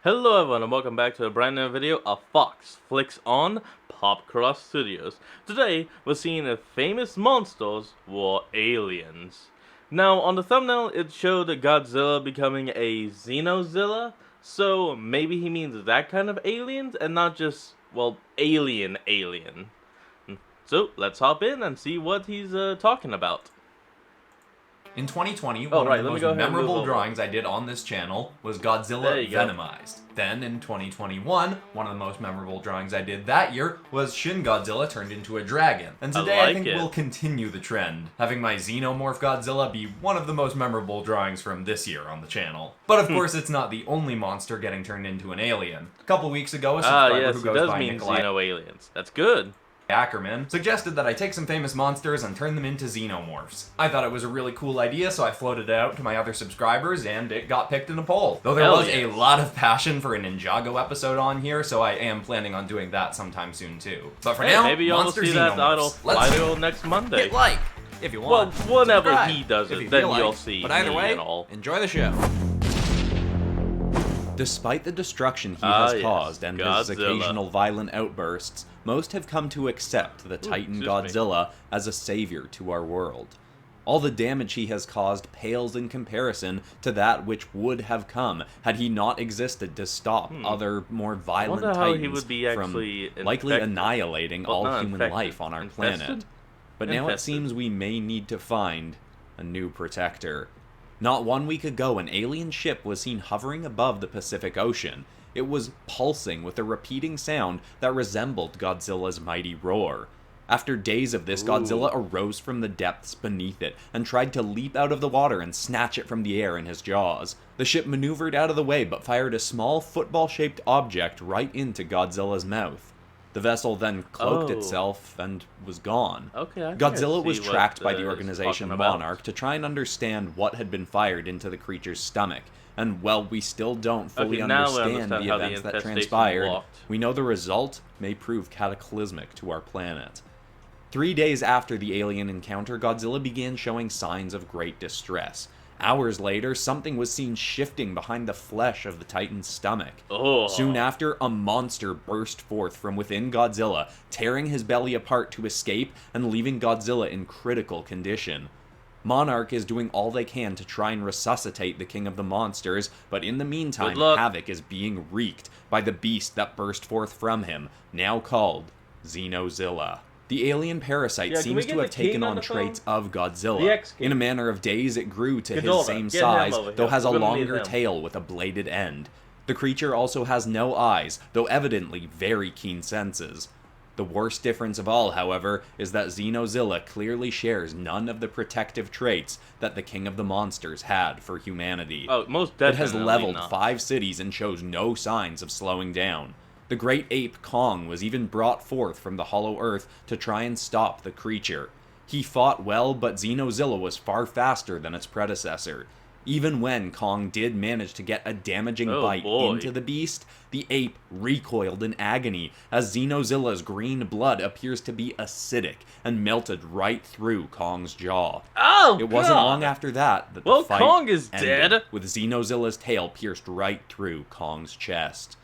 Hello everyone and welcome back to a brand new video of Fox Flicks on Popcross Studios. Today we're seeing if famous monsters were aliens. Now on the thumbnail it showed Godzilla becoming a Xenozilla, so maybe he means that kind of aliens and not just, well, alien. So let's hop in and see what he's talking about. In 2020, one of the most memorable drawings I did on this channel was Godzilla Venomized. Then in 2021, one of the most memorable drawings I did that year was Shin Godzilla turned into a dragon. And today I think we'll continue the trend, having my Xenomorph Godzilla be one of the most memorable drawings from this year on the channel. But of course it's not the only monster getting turned into an alien. A couple weeks ago, a subscriber who goes by Nikolai Xeno-aliens. That's good. Ackerman suggested that I take some famous monsters and turn them into xenomorphs. I thought it was a really cool idea, so I floated it out to my other subscribers, and it got picked in a poll. Though there was a lot of passion for a Ninjago episode on here, so I am planning on doing that sometime soon too. But for now, maybe y'all will see that idol next Monday. Hit like if you want. Well, whenever he does it, then you'll see. But either way, enjoy the show. Despite the destruction he has caused and his occasional violent outbursts, most have come to accept the Titan Godzilla as a savior to our world. All the damage he has caused pales in comparison to that which would have come had he not existed to stop other, more violent Titans from likely annihilating all human life on our planet. But now it seems we may need to find a new protector. Not 1 week ago, an alien ship was seen hovering above the Pacific Ocean. It was pulsing with a repeating sound that resembled Godzilla's mighty roar. After days of this, Godzilla arose from the depths beneath it and tried to leap out of the water and snatch it from the air in his jaws. The ship maneuvered out of the way but fired a small football-shaped object right into Godzilla's mouth. The vessel then cloaked itself and was gone. Godzilla was tracked by the organization Monarch to try and understand what had been fired into the creature's stomach. And while we still don't fully understand the events that transpired, we know the result may prove cataclysmic to our planet. 3 days after the alien encounter, Godzilla began showing signs of great distress. Hours later, something was seen shifting behind the flesh of the Titan's stomach. Soon after, a monster burst forth from within Godzilla, tearing his belly apart to escape and leaving Godzilla in critical condition. Monarch is doing all they can to try and resuscitate the king of the monsters, but in the meantime, havoc is being wreaked by the beast that burst forth from him, now called Xenozilla. The alien parasite seems to have taken on traits of Godzilla. In a matter of days, it grew to his same size, though has a longer tail with a bladed end. The creature also has no eyes, though evidently very keen senses. The worst difference of all, however, is that Xenozilla clearly shares none of the protective traits that the King of the Monsters had for humanity. It has leveled 5 cities and shows no signs of slowing down. The great ape Kong was even brought forth from the hollow earth to try and stop the creature. He fought well, but Xenozilla was far faster than its predecessor. Even when Kong did manage to get a damaging bite into the beast, the ape recoiled in agony, as Xenozilla's green blood appears to be acidic and melted right through Kong's jaw. It wasn't long after that the fight Kong is ended, dead, with Xenozilla's tail pierced right through Kong's chest.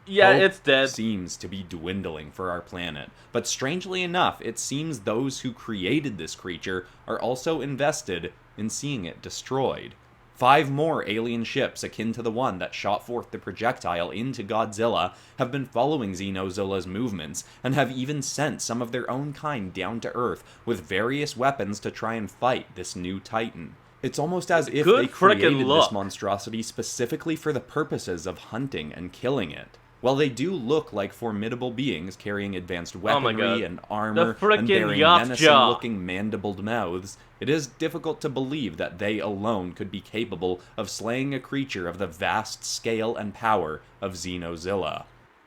It's dead. Seems to be dwindling for our planet, but strangely enough, it seems those who created this creature are also invested in seeing it destroyed. 5 more alien ships akin to the one that shot forth the projectile into Godzilla have been following Xenozilla's movements, and have even sent some of their own kind down to Earth with various weapons to try and fight this new Titan. It's almost as if they created this monstrosity specifically for the purposes of hunting and killing it. While they do look like formidable beings carrying advanced weaponry and armor and bearing menacing-looking mandibled mouths, it is difficult to believe that they alone could be capable of slaying a creature of the vast scale and power of Xenozilla.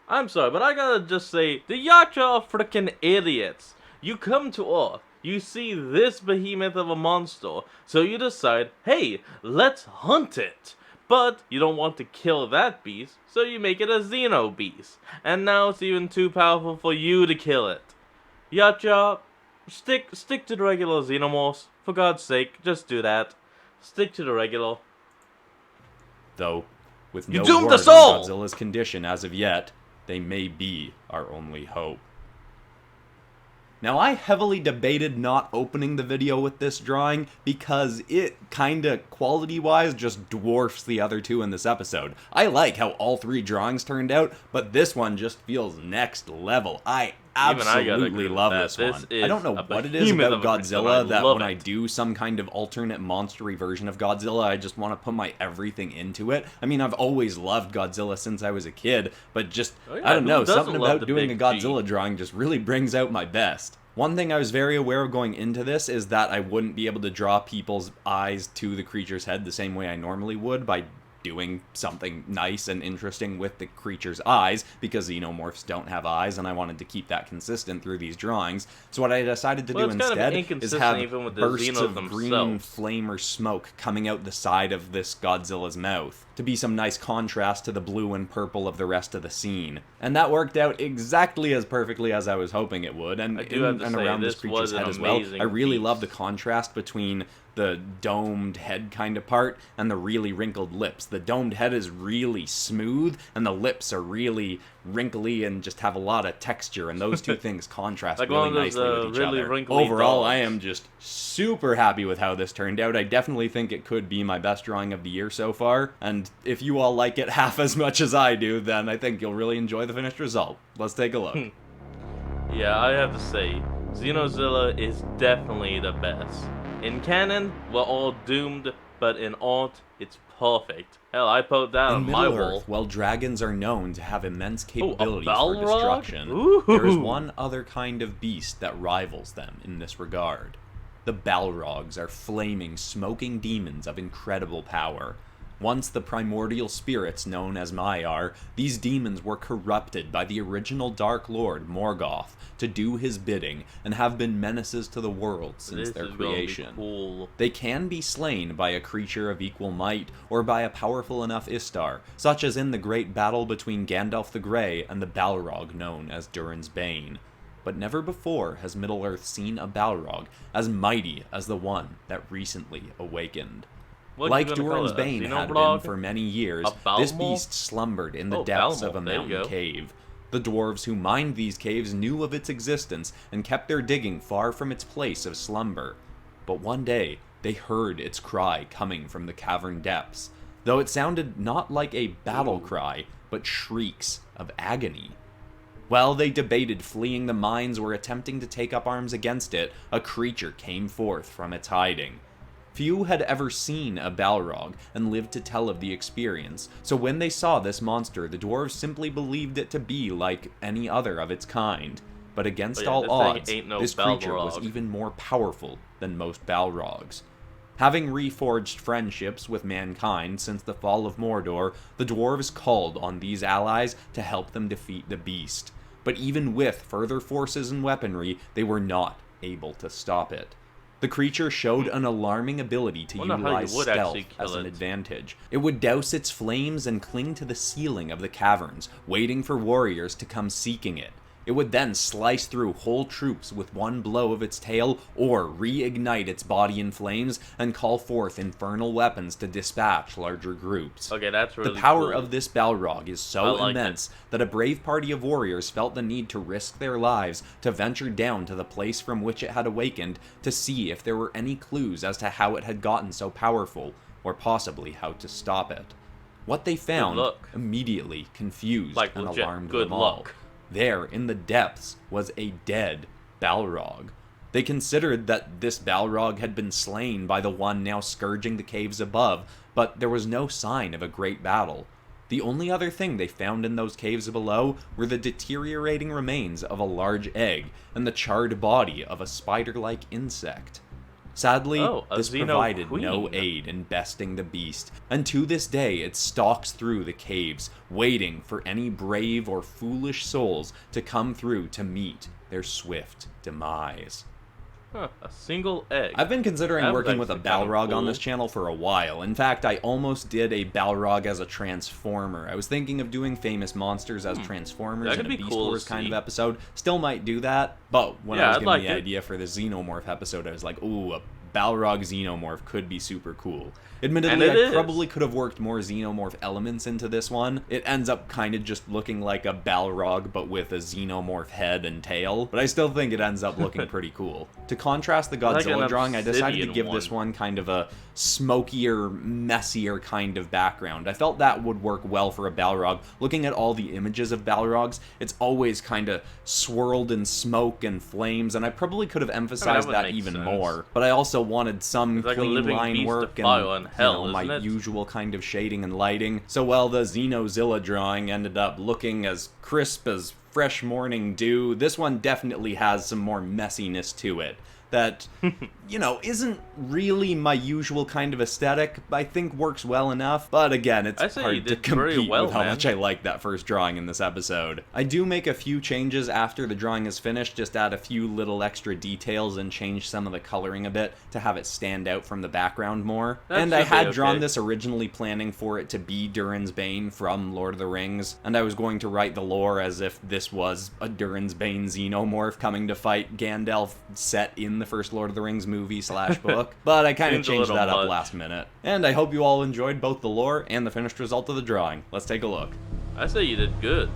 I'm sorry, but I gotta just say, the Yacha are frickin' idiots. You come to Earth, you see this behemoth of a monster, so you decide, hey, let's hunt it. But you don't want to kill that beast, so you make it a Xeno beast. And now it's even too powerful for you to kill it. Yacha, stick to the regular Xenomorphs. For God's sake, just do that. Stick to the regular. Though, With You no doomed word us all! on Godzilla's condition as of yet, they may be our only hope. Now, I heavily debated not opening the video with this drawing because it kinda, quality-wise, just dwarfs the other two in this episode. I like how all three drawings turned out, but this one just feels next level. I absolutely love this one. I don't know what it is about Godzilla that when I do some kind of alternate monstery version of Godzilla, I just want to put my everything into it. I mean, I've always loved Godzilla since I was a kid, but just, I don't know, something about doing a Godzilla drawing just really brings out my best. One thing I was very aware of going into this is that I wouldn't be able to draw people's eyes to the creature's head the same way I normally would by doing something nice and interesting with the creature's eyes, because xenomorphs don't have eyes, and I wanted to keep that consistent through these drawings. So what I decided to do instead is have bursts of green flame or smoke coming out the side of this Godzilla's mouth, to be some nice contrast to the blue and purple of the rest of the scene. And that worked out exactly as perfectly as I was hoping it would, and in and around this creature's head as well. I really love the contrast between the domed head kind of part and the really wrinkled lips. The domed head is really smooth, and the lips are really wrinkly and just have a lot of texture, and those two things contrast like really nicely with each other. Overall, I am just super happy with how this turned out. I definitely think it could be my best drawing of the year so far, and if you all like it half as much as I do, then I think you'll really enjoy the finished result. Let's take a look. Yeah, I have to say, Xenozilla is definitely the best. In canon, we're all doomed, but in art, it's perfect. Hell, I put that on my wall. While dragons are known to have immense capabilities for destruction, there is one other kind of beast that rivals them in this regard. The Balrogs are flaming, smoking demons of incredible power. Once the primordial spirits known as Maiar, these demons were corrupted by the original Dark Lord Morgoth to do his bidding and have been menaces to the world since their creation. Cool. They can be slain by a creature of equal might or by a powerful enough Istar, such as in the great battle between Gandalf the Grey and the Balrog known as Durin's Bane. But never before has Middle-earth seen a Balrog as mighty as the one that recently awakened. Like Durin's Bane had been for many years, this beast slumbered in the depths of a mountain cave. The dwarves who mined these caves knew of its existence and kept their digging far from its place of slumber. But one day, they heard its cry coming from the cavern depths, though it sounded not like a battle cry, but shrieks of agony. While they debated fleeing the mines or attempting to take up arms against it, a creature came forth from its hiding. Few had ever seen a Balrog and lived to tell of the experience, so when they saw this monster, the dwarves simply believed it to be like any other of its kind. But against all odds, this creature was even more powerful than most Balrogs. Having reforged friendships with mankind since the fall of Mordor, the dwarves called on these allies to help them defeat the beast. But even with further forces and weaponry, they were not able to stop it. The creature showed an alarming ability to utilize stealth as an advantage. It would douse its flames and cling to the ceiling of the caverns, waiting for warriors to come seeking it. It would then slice through whole troops with one blow of its tail, or reignite its body in flames and call forth infernal weapons to dispatch larger groups. Okay, that's really cool. The power of this Balrog is so immense that a brave party of warriors felt the need to risk their lives to venture down to the place from which it had awakened to see if there were any clues as to how it had gotten so powerful, or possibly how to stop it. What they found immediately confused and alarmed them all. There, in the depths, was a dead Balrog. They considered that this Balrog had been slain by the one now scourging the caves above, but there was no sign of a great battle. The only other thing they found in those caves below were the deteriorating remains of a large egg and the charred body of a spider-like insect. Sadly, this provided no aid in besting the beast, and to this day it stalks through the caves, waiting for any brave or foolish souls to come through to meet their swift demise. Huh, a single egg. I've been considering working with a Balrog on this channel for a while. In fact, I almost did a Balrog as a Transformer. I was thinking of doing famous monsters as Transformers in a Beast Wars kind of episode. Still might do that, but when I was given the idea for the Xenomorph episode, I was like, ooh, a Balrog Xenomorph could be super cool. Admittedly, I probably could have worked more Xenomorph elements into this one. It ends up kind of just looking like a Balrog, but with a Xenomorph head and tail, but I still think it ends up looking pretty cool. To contrast the Godzilla drawing, I decided to give this one kind of a smokier, messier kind of background. I felt that would work well for a Balrog. Looking at all the images of Balrogs, it's always kind of swirled in smoke and flames, and I probably could have emphasized that even more. But I also wanted some clean line work and my usual kind of shading and lighting. So while the Xenozilla drawing ended up looking as crisp as fresh morning dew, this one definitely has some more messiness to it that, you know, isn't really my usual kind of aesthetic. I think works well enough, but again, it's hard to compete with how much I like that first drawing in this episode. I do make a few changes after the drawing is finished, just add a few little extra details and change some of the coloring a bit to have it stand out from the background more. And I had drawn this originally planning for it to be Durin's Bane from Lord of the Rings, and I was going to write the lore as if this was a Durin's Bane Xenomorph coming to fight Gandalf set in the first Lord of the Rings movie / book, but I kind of changed that up last minute. And I hope you all enjoyed both the lore and the finished result of the drawing. Let's take a look. I say you did good.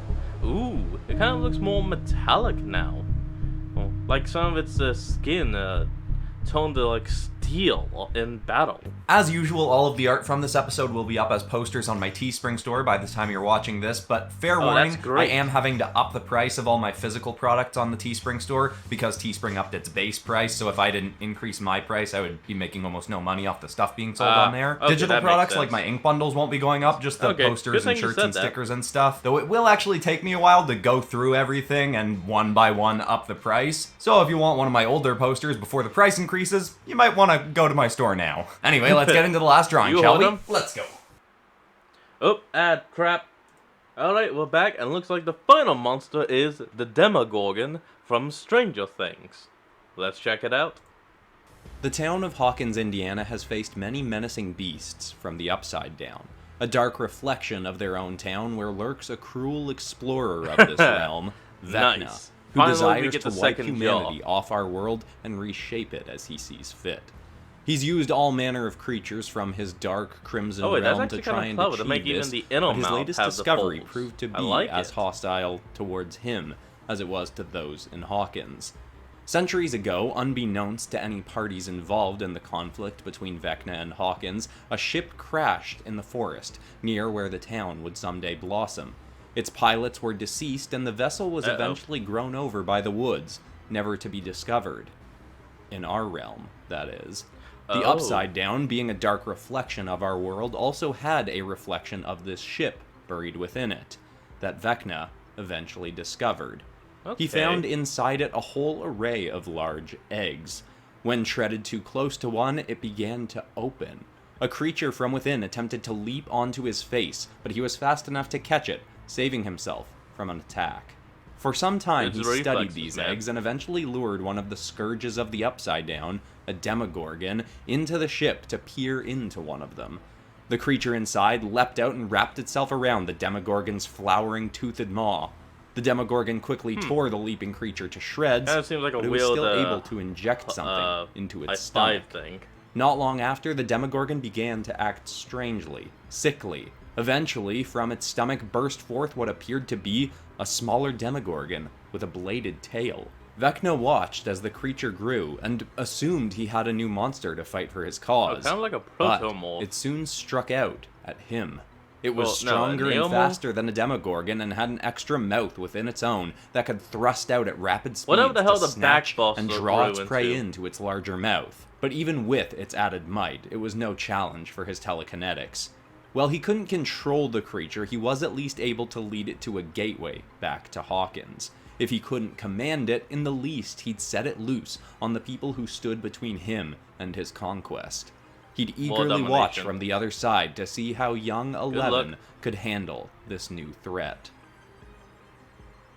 Ooh, it kind of looks more metallic now. Well, like some of its skin toned to like steel in battle. As usual, all of the art from this episode will be up as posters on my Teespring store by the time you're watching this, but fair warning, I am having to up the price of all my physical products on the Teespring store because Teespring upped its base price, so if I didn't increase my price, I would be making almost no money off the stuff being sold on there. Digital products like my ink bundles won't be going up, just the posters and shirts and stickers and stuff, though it will actually take me a while to go through everything and one by one up the price. So if you want one of my older posters before the price increases, you might want to go to my store now. Anyway, let's get into the last drawing, shall we? Let's go. Oh, crap. Alright, we're back, and looks like the final monster is the Demogorgon from Stranger Things. Let's check it out. The town of Hawkins, Indiana has faced many menacing beasts from the Upside Down, a dark reflection of their own town where lurks a cruel explorer of this realm, Vecna, who desires to wipe humanity off our world and reshape it as he sees fit. He's used all manner of creatures from his dark crimson realm to try and achieve this, but his latest discovery proved to be as hostile towards him as it was to those in Hawkins. Centuries ago, unbeknownst to any parties involved in the conflict between Vecna and Hawkins, a ship crashed in the forest, near where the town would someday blossom. Its pilots were deceased, and the vessel was eventually grown over by the woods, never to be discovered. In our realm, that is. The Upside Down, being a dark reflection of our world, also had a reflection of this ship buried within it, that Vecna eventually discovered. He found inside it a whole array of large eggs. When treaded too close to one, it began to open. A creature from within attempted to leap onto his face, but he was fast enough to catch it, saving himself from an attack. For some time, he studied these eggs and eventually lured one of the scourges of the Upside Down, a Demogorgon, into the ship to peer into one of them. The creature inside leapt out and wrapped itself around the Demogorgon's flowering, toothed maw. The Demogorgon quickly tore the leaping creature to shreds, but it was still able to inject something into its stomach. Not long after, the Demogorgon began to act strangely, sickly. Eventually, from its stomach burst forth what appeared to be a smaller Demogorgon with a bladed tail. Vecna watched as the creature grew and assumed he had a new monster to fight for his cause. Kind of like a protomorph. But it soon struck out at him. It was stronger and faster than a Demogorgon and had an extra mouth within its own that could thrust out at rapid speeds to snatch and draw its prey into its larger mouth. But even with its added might, it was no challenge for his telekinetics. While he couldn't control the creature, he was at least able to lead it to a gateway back to Hawkins. If he couldn't command it, in the least he'd set it loose on the people who stood between him and his conquest. He'd eagerly watch from the other side to see how young 11 could handle this new threat.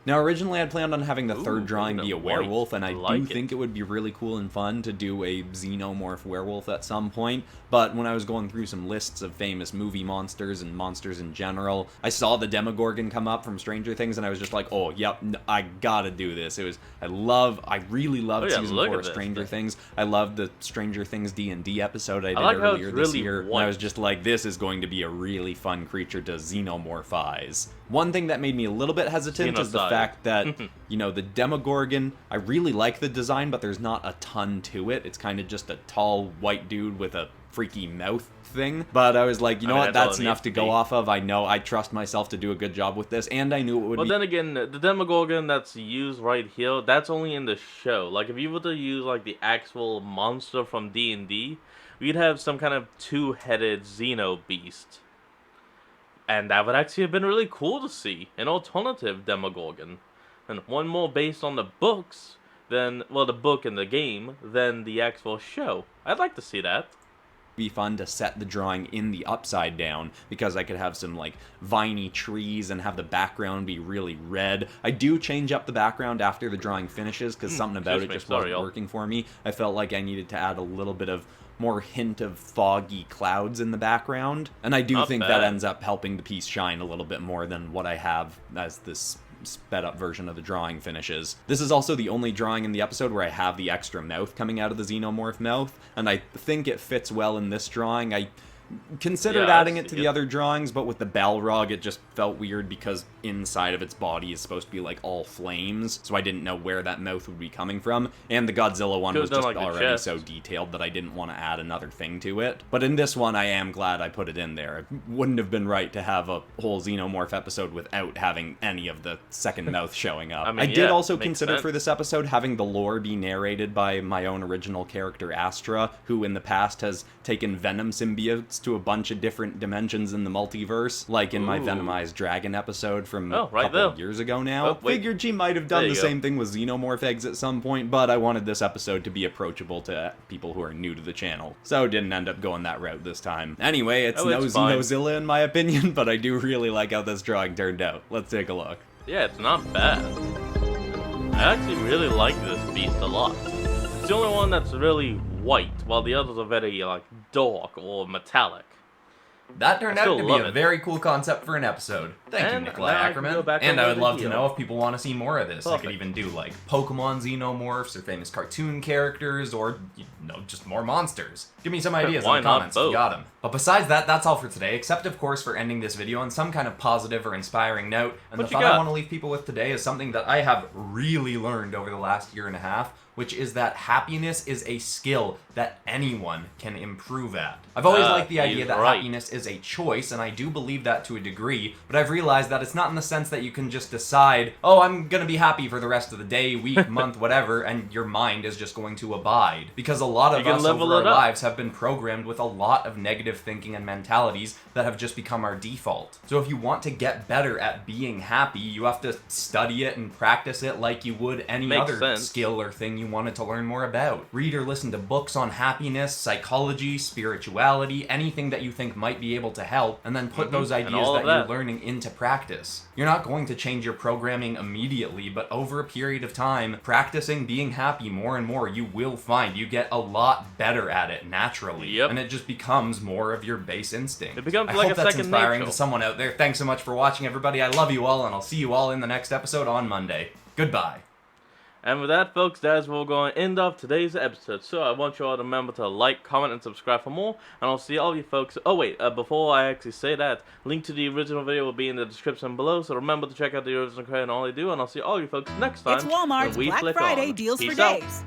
Now, originally I'd planned on having the third drawing be a white. werewolf, and I do think it would be really cool and fun to do a xenomorph werewolf at some point, but when I was going through some lists of famous movie monsters and monsters in general, I saw the Demogorgon come up from Stranger Things, and I was just like, oh, yep, I gotta do this. I really loved season 4 of Stranger Things. I loved the Stranger Things D&D episode I did earlier this year, and I was just like, this is going to be a really fun creature to xenomorphize. One thing that made me a little bit hesitant is the fact that, you know, the Demogorgon, I really like the design, but there's not a ton to it. It's kind of just a tall white dude with a freaky mouth thing. But I was like, you know what, that's enough to go off of. I know, I trust myself to do a good job with this, and I knew it would be... But then again, the Demogorgon that's used right here, that's only in the show. Like, if you were to use, like, the actual monster from D&D, we'd have some kind of two-headed Xeno beast. And that would actually have been really cool to see, an alternative Demogorgon. And one more based on the books than, well, the book and the game, than the actual show. I'd like to see that. Be fun to set the drawing in the upside down, because I could have some like viney trees and have the background be really red. I do change up the background after the drawing finishes, because something about it just wasn't working for me. I felt like I needed to add a little bit of more hint of foggy clouds in the background, and I do think that ends up helping the piece shine a little bit more than what I have as this sped up version of the drawing finishes. This is also the only drawing in the episode where I have the extra mouth coming out of the xenomorph mouth, and I think it fits well in this drawing. I considered adding it to the other drawings, but with the Balrog it just felt weird because inside of its body is supposed to be like all flames, so I didn't know where that mouth would be coming from, and the Godzilla one was just already so detailed that I didn't want to add another thing to it. But in this one I am glad I put it in there. It wouldn't have been right to have a whole Xenomorph episode without having any of the second mouth showing up. I did also consider for this episode having the lore be narrated by my own original character Astra, who in the past has taken Venom symbiotes to a bunch of different dimensions in the multiverse, like in my Venomized Dragon episode from a couple of years ago now. Figured she might have done the same thing with Xenomorph eggs at some point, but I wanted this episode to be approachable to people who are new to the channel, so didn't end up going that route this time. Anyway, it's no Xenozilla in my opinion, but I do really like how this drawing turned out. Let's take a look. Yeah, it's not bad. I actually really like this beast a lot. It's the only one that's really white, while the others are very, like, dark or metallic. That turned out to be a very cool concept for an episode. Thank you, Nikolai Ackerman. And I would love to know if people want to see more of this. I could even do, like, Pokemon Xenomorphs or famous cartoon characters or, you know, just more monsters. Give me some ideas in the comments if you got them. But besides that, that's all for today, except, of course, for ending this video on some kind of positive or inspiring note. And the thought I want to leave people with today is something that I have really learned over the last year and a half, which is that happiness is a skill that anyone can improve at. I've always liked the idea that happiness is a choice, and I do believe that to a degree, but I've realized that it's not in the sense that you can just decide, oh, I'm gonna be happy for the rest of the day, week, month, whatever, and your mind is just going to abide. Because a lot of us over our lives have been programmed with a lot of negative thinking and mentalities that have just become our default. So if you want to get better at being happy, you have to study it and practice it like you would any other skill or thing you wanted to learn more about. Read or listen to books on happiness, psychology, spirituality, anything that you think might be able to help, and then put those ideas that you're learning into practice. You're not going to change your programming immediately, but over a period of time, practicing being happy more and more, you will find you get a lot better at it naturally, and it just becomes more of your base instinct. It becomes like a second nature. I hope that's inspiring to someone out there. Thanks so much for watching, everybody. I love you all, and I'll see you all in the next episode on Monday. Goodbye. And with that, folks, that's where we're going to end off today's episode. So I want you all to remember to like, comment, and subscribe for more. And I'll see all of you folks. Oh, wait, before I actually say that, link to the original video will be in the description below. So remember to check out the original credit and all they do. And I'll see all you folks next time. It's Walmart's Black Friday deals for days.